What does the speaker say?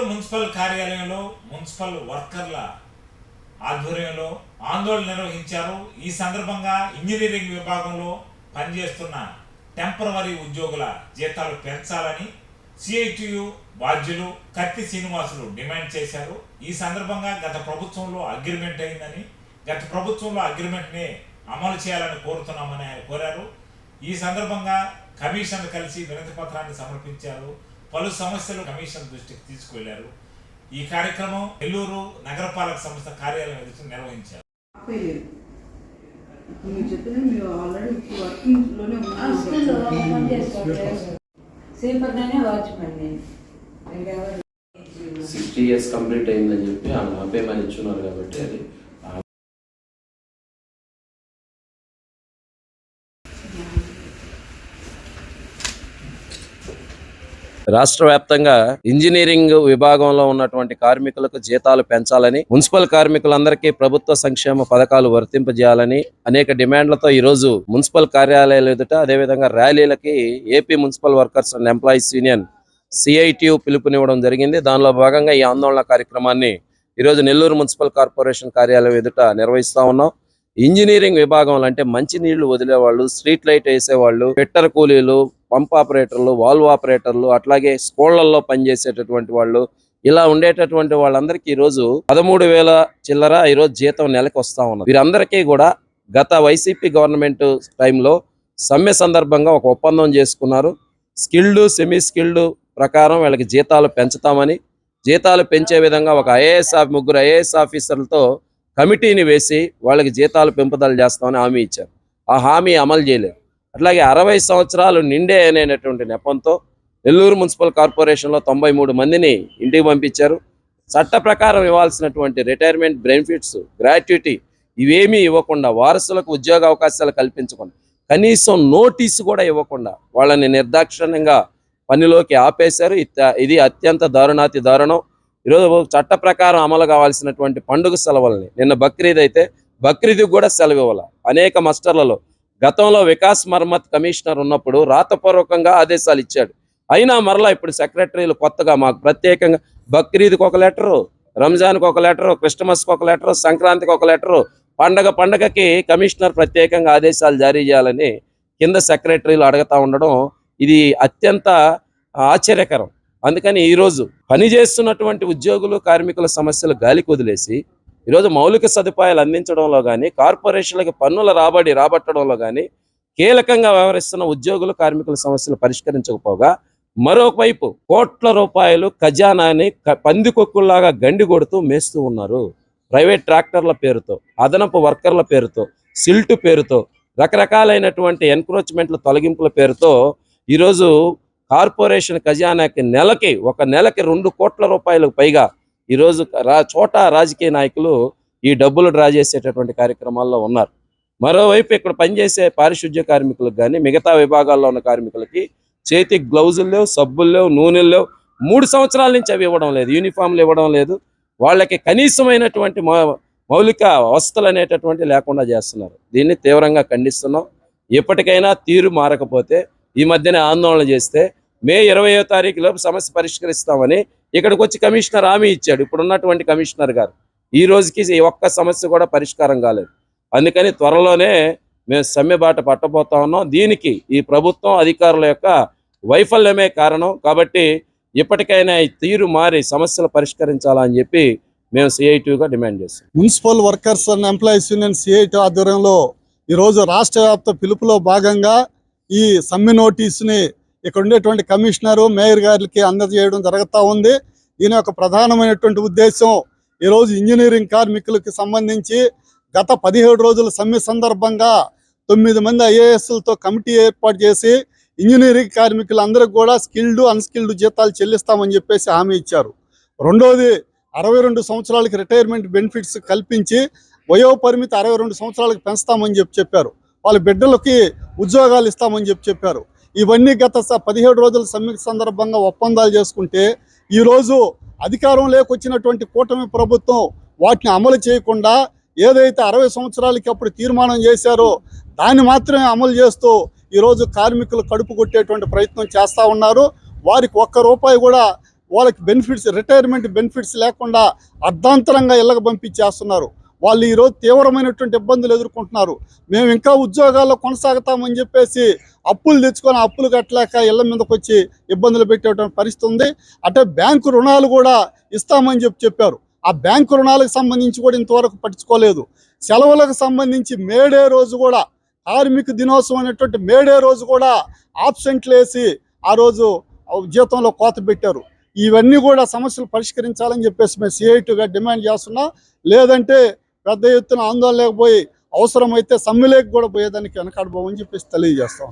Municipal కార్యాలయంలో municipal వర్కర్ల ఆధ్వర్యంలో ఆందోళన నిర్వహించారు. ఈ సందర్భంగా ఇంజనీరింగ్ విభాగంలో పనిచేస్తున్న టెంపరవరీ ఉద్యోగుల జీతాలు పెంచాలని సిఐటియు బాధ్యులు కత్తి శ్రీనివాసులు డిమాండ్ చేశారు. ఈ సందర్భంగా గత ప్రభుత్వంలో అగ్రిమెంట్ అయిందని, గత ప్రభుత్వంలో అగ్రిమెంట్ని అమలు చేయాలని కోరుతున్నామని ఆయన కోరారు. ఈ సందర్భంగా కమిషన్ కలిసి వినతి పత్రాన్ని సమర్పించారు. పలు సమస్యలు కమిషన్ దృష్టికి తీసుకువెళ్లారు. ఈ కార్యక్రమం నెల్లూరు నగరపాలక సంస్థ కార్యాలయం ఎదుట నిర్వహించారు. సిక్స్టీ ఇయర్స్ కంప్లీట్ అయిందని చెప్పి ఆపేమని ఇచ్చున్నారు కాబట్టి అది రాష్ట్ర వ్యాప్తంగా ఇంజనీరింగ్ విభాగంలో ఉన్నటువంటి కార్మికులకు జీతాలు పెంచాలని, మున్సిపల్ కార్మికులందరికీ ప్రభుత్వ సంక్షేమ పథకాలు వర్తింపజేయాలని అనేక డిమాండ్లతో ఈ రోజు మున్సిపల్ కార్యాలయాల ఎదుట అదేవిధంగా ర్యాలీలకి AP municipal workers and employees union CITU పిలుపునివ్వడం జరిగింది. దానిలో భాగంగా ఈ ఆందోళన కార్యక్రమాన్ని ఈరోజు నెల్లూరు మున్సిపల్ కార్పొరేషన్ కార్యాలయం ఎదుట నిర్వహిస్తా ఉన్నాం. ఇంజనీరింగ్ విభాగంలో అంటే మంచినీళ్లు వదిలేవాళ్ళు, స్ట్రీట్ లైట్ వేసేవాళ్ళు, ఫిట్టర్ కూలీలు, పంప్ ఆపరేటర్లు, వాల్వ్ ఆపరేటర్లు, అట్లాగే స్కూళ్లలో పనిచేసేటటువంటి వాళ్ళు, ఇలా ఉండేటటువంటి వాళ్ళందరికీ ఈరోజు 13,000 చిల్లర ఈరోజు జీతం నెలకు వస్తూ ఉన్నారు. వీరందరికీ కూడా గత వైసీపీ గవర్నమెంట్ టైంలో సమ్మె సందర్భంగా ఒక ఒప్పందం చేసుకున్నారు. స్కిల్డ్, సెమీ స్కిల్డ్ ప్రకారం వీళ్ళకి జీతాలు పెంచుతామని, జీతాలు పెంచే విధంగా ఒక ముగ్గురు ఐఏఎస్ ఆఫీసర్లతో కమిటీని వేసి వాళ్ళకి జీతాలు పెంపుదల చేస్తామని హామీ ఇచ్చారు. ఆ హామీ అమలు చేయలేదు. అట్లాగే 60 సంవత్సరాలు నిండే అనేటువంటి నెపంతో నెల్లూరు మున్సిపల్ కార్పొరేషన్లో 93 మందిని ఇంటికి పంపించారు. చట్ట ప్రకారం ఇవ్వాల్సినటువంటి రిటైర్మెంట్ బెనిఫిట్స్, గ్రాట్యుటీ ఇవేమీ ఇవ్వకుండా, వారసులకు ఉద్యోగ అవకాశాలు కల్పించకుండా, కనీసం నోటీసు కూడా ఇవ్వకుండా వాళ్ళని నిర్దాక్షిణ్యంగా పనిలోకి ఆపేశారు. ఇది అత్యంత దారుణాతి దారుణం. ఈరోజు చట్ట ప్రకారం అమలు కావాల్సినటువంటి పండుగ సెలవులని, నిన్న బక్రీద్ అయితే బక్రీద్కి కూడా సెలవు ఇవ్వాలి. అనేక మస్టర్లలో గతంలో వికాస్ మర్మత్ కమిషనర్ ఉన్నప్పుడు రాతపూర్వకంగా ఆదేశాలు ఇచ్చాడు. అయినా మరలా ఇప్పుడు సెక్రటరీలు కొత్తగా మాకు ప్రత్యేకంగా బక్రీద్కి ఒక లెటరు, రంజాన్కి ఒక లెటరు, క్రిస్టమస్కి ఒక లెటరు, సంక్రాంతికి ఒక లెటరు, పండగకి కమిషనర్ ప్రత్యేకంగా ఆదేశాలు జారీ చేయాలని కింద సెక్రటరీలు అడుగుతూ ఉండడం ఇది అత్యంత ఆశ్చర్యకరం. అందుకని ఈరోజు పనిచేస్తున్నటువంటి ఉద్యోగులు, కార్మికుల సమస్యలు గాలికి వదిలేసి ఈరోజు మౌలిక సదుపాయాలు అందించడంలో కానీ, కార్పొరేషన్లకు పన్నుల రాబట్టడంలో కానీ కీలకంగా వ్యవహరిస్తున్న ఉద్యోగులు, కార్మికుల సమస్యలు పరిష్కరించకపోగా మరోవైపు కోట్ల రూపాయలు ఖజానాని పందికొక్కుల్లాగా గండి కొడుతూ మేస్తూ ఉన్నారు. ప్రైవేట్ ట్రాక్టర్ల పేరుతో, అదనపు వర్కర్ల పేరుతో, సిల్ట్ పేరుతో, రకరకాలైనటువంటి ఎన్క్రోచ్మెంట్ల తొలగింపుల పేరుతో ఈరోజు కార్పొరేషన్ ఖజానాకి ఒక నెలకి 2 కోట్ల రూపాయలకు పైగా ఈరోజు చోటా రాజకీయ నాయకులు ఈ డబ్బులు డ్రా చేసేటటువంటి కార్యక్రమాల్లో ఉన్నారు. మరోవైపు ఇక్కడ పనిచేసే పారిశుద్ధ్య కార్మికులకు కానీ, మిగతా విభాగాల్లో ఉన్న కార్మికులకి చేతికి గ్లౌజులు లేవు, సబ్బులు లేవు, నూనెలు లేవు. 3 సంవత్సరాల నుంచి అవి ఇవ్వడం లేదు, యూనిఫామ్లు ఇవ్వడం లేదు. వాళ్ళకి కనీసమైనటువంటి మౌలిక వసతులు అనేటటువంటి లేకుండా చేస్తున్నారు. దీన్ని తీవ్రంగా ఖండిస్తున్నాం. ఎప్పటికైనా తీరు మారకపోతే ఈ మధ్యనే ఆందోళన చేస్తే మే 20వ తారీఖు లోపు సమస్య పరిష్కరిస్తామని ఇక్కడికి వచ్చి కమిషనర్ హామీ ఇచ్చాడు. ఇప్పుడు ఉన్నటువంటి కమిషనర్ గారు ఈ రోజుకి ఒక్క సమస్య కూడా పరిష్కారం కాలేదు. అందుకని త్వరలోనే మేము సమ్మె బాట పట్టబోతా ఉన్నాం. దీనికి ఈ ప్రభుత్వం, అధికారుల యొక్క వైఫల్యమే కారణం. కాబట్టి ఇప్పటికైనా ఈ తీరు మారి సమస్యలు పరిష్కరించాలని చెప్పి మేము సిఐటిగా డిమాండ్ చేస్తాం. Municipal workers and employees union CIT ఆధ్వర్యంలో ఈరోజు రాష్ట్ర వ్యాప్త పిలుపులో భాగంగా ఈ సమ్మె నోటీసుని ఇక్కడ ఉండేటువంటి కమిషనరు, మేయర్ గారికి అందజేయడం జరుగుతూ ఉంది. దీని యొక్క ప్రధానమైనటువంటి ఉద్దేశం ఈరోజు ఇంజనీరింగ్ కార్మికులకు సంబంధించి గత 17 రోజుల సమ్మె సందర్భంగా 9 మంది ఐఏఎస్లతో కమిటీ ఏర్పాటు చేసి ఇంజనీరింగ్ కార్మికులందరికీ కూడా స్కిల్డ్, అన్స్కిల్డ్ జీతాలు చెల్లిస్తామని చెప్పేసి హామీ ఇచ్చారు. రెండోది 62 సంవత్సరాలకి రిటైర్మెంట్ బెనిఫిట్స్ కల్పించి వయోపరిమితి 62 సంవత్సరాలకు పెంచుతామని చెప్పారు. వాళ్ళ బిడ్డలకి ఉద్యోగాలు ఇస్తామని చెప్పారు. ఇవన్నీ గత 17 రోజుల సమ్మె సందర్భంగా ఒప్పందాలు చేసుకుంటే ఈరోజు అధికారం లేకొచ్చినటువంటి కూటమి ప్రభుత్వం వాటిని అమలు చేయకుండా ఏదైతే 60 సంవత్సరాలకి అప్పుడు తీర్మానం చేశారో దాన్ని మాత్రమే అమలు చేస్తూ ఈరోజు కార్మికులు కడుపు కొట్టేటువంటి ప్రయత్నం చేస్తూ ఉన్నారు. వారికి ఒక్క రూపాయి కూడా వాళ్ళకి బెనిఫిట్స్, రిటైర్మెంట్ బెనిఫిట్స్ లేకుండా అర్ధాంతరంగా ఇళ్ళకి పంపించేస్తున్నారు. వాళ్ళు ఈరోజు తీవ్రమైనటువంటి ఇబ్బందులు ఎదుర్కొంటున్నారు. మేము ఇంకా ఉద్యోగాల్లో కొనసాగుతామని చెప్పేసి అప్పులు తెచ్చుకొని అప్పులు కట్టలేక ఇళ్ళ మీదకి వచ్చి ఇబ్బందులు పెట్టేటువంటి పరిస్థితి ఉంది. అంటే బ్యాంకు రుణాలు కూడా ఇస్తామని చెప్పారు. ఆ బ్యాంకు రుణాలకు సంబంధించి కూడా ఇంతవరకు పట్టించుకోలేదు. సెలవులకు సంబంధించి మేడే రోజు కూడా, కార్మిక దినోత్సవం అనేటువంటి మేడే రోజు కూడా ఆబ్సెంట్లు వేసి ఆ రోజు జీతంలో కోత పెట్టారు. ఇవన్నీ కూడా సమస్యలు పరిష్కరించాలని చెప్పేసి మేము సిఐటిగా డిమాండ్ చేస్తున్నాం. లేదంటే పెద్ద ఎత్తున ఆందోళన లేకపోయి అవసరమైతే సమ్మెలోకి కూడా పోయేదానికి వెనకాడబోమని చెప్పేసి తెలియజేస్తాం.